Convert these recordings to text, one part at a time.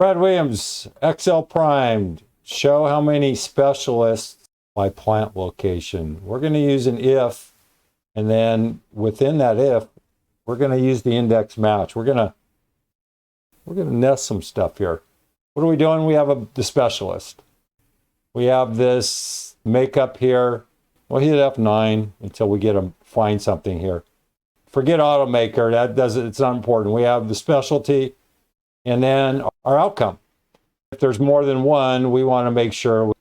Fred Williams, Excel primed. Show how many specialists by plant location. We're going to use an if, and then within that if, we're going to use the index match. We're going to nest some stuff here. What are we doing? We have the specialist. We have this makeup here. We'll hit F9 until we find something here. Forget automaker. It's not important. We have the specialty and then our outcome. If there's more than one, we want to make sure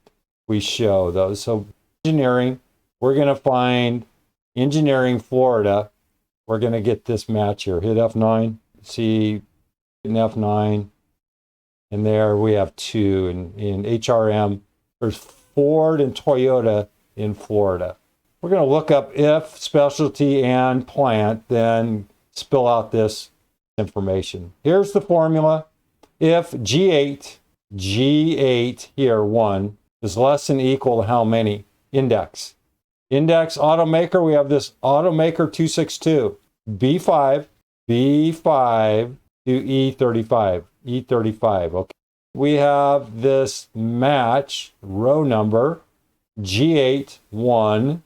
we show those. So engineering, we're going to find engineering Florida. We're going to get this match here. Hit F9. See in F9. And there we have two in HRM. There's Ford and Toyota in Florida. We're going to look up if specialty and plant, then spill out this information. Here's the formula. If G8 here, 1, is less than or equal to how many? Index. Index automaker, we have this automaker 262. B5 to E35. E35, okay. We have this match, row number, G8, 1,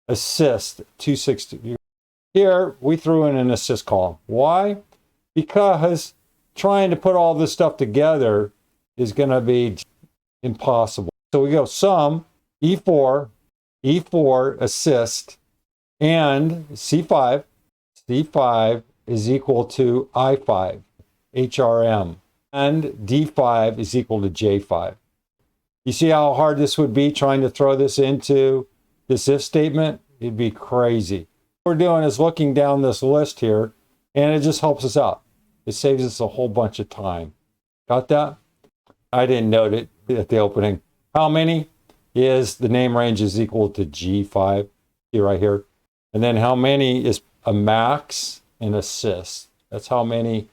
assist, 262. Here, we threw in an assist column. Why? Because trying to put all this stuff together is going to be impossible. So we go sum, E4 assist, and C5 is equal to I5, HRM, and D5 is equal to J5. You see how hard this would be trying to throw this into this if statement? It'd be crazy. What we're doing is looking down this list here, and it just helps us out. It saves us a whole bunch of time. Got that? I didn't note it at the opening. How many is the name range is equal to G5, see right here. And then how many is a max and assist. That's how many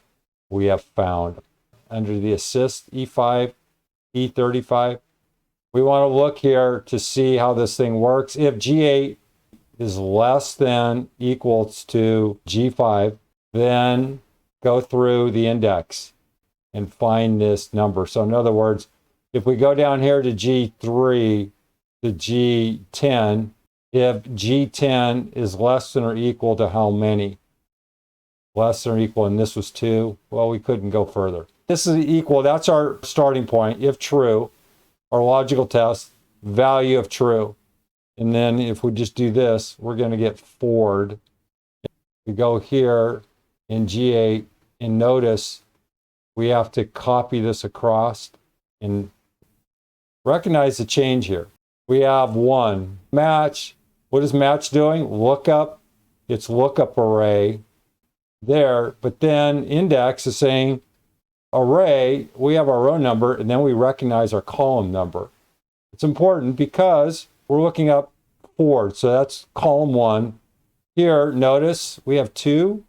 we have found. Under the assist, E5, E35. We want to look here to see how this thing works. If G8 is less than equals to G5, then go through the index and find this number. So in other words, if we go down here to G3 to G10, if G10 is less than or equal to how many? Less than or equal, and this was 2. Well, we couldn't go further. This is equal, that's our starting point. If true, our logical test, value of true. And then if we just do this, we're going to get Ford. We go here in G8, and notice we have to copy this across and recognize the change here. We have 1. Match. What is match doing? Lookup. It's lookup array there. But then index is saying array, we have our row number, and then we recognize our column number. It's important because we're looking up Ford. So that's column 1. Here, notice we have 2,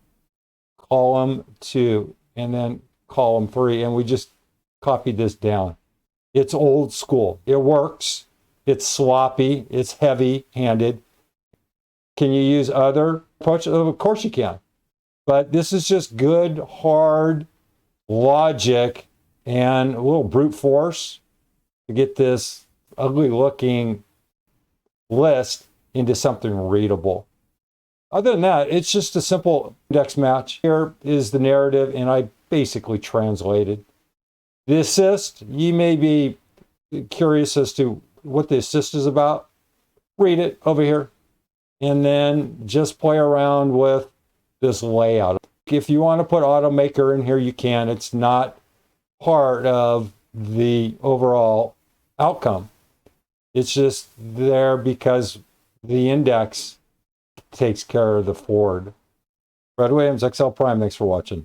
column 2, and then column 3, and we just copied this down. It's old school. It works. It's sloppy. It's heavy-handed. Can you use other approaches? Of course you can. But this is just good, hard logic and a little brute force to get this ugly-looking list into something readable. Other than that, it's just a simple index match. Here is the narrative, and I basically translated. The assist, you may be curious as to what the assist is about. Read it over here, and then just play around with this layout. If you want to put automaker in here, you can. It's not part of the overall outcome. It's just there because the index takes care of the Ford. Fred Williams, Excel Prime, thanks for watching.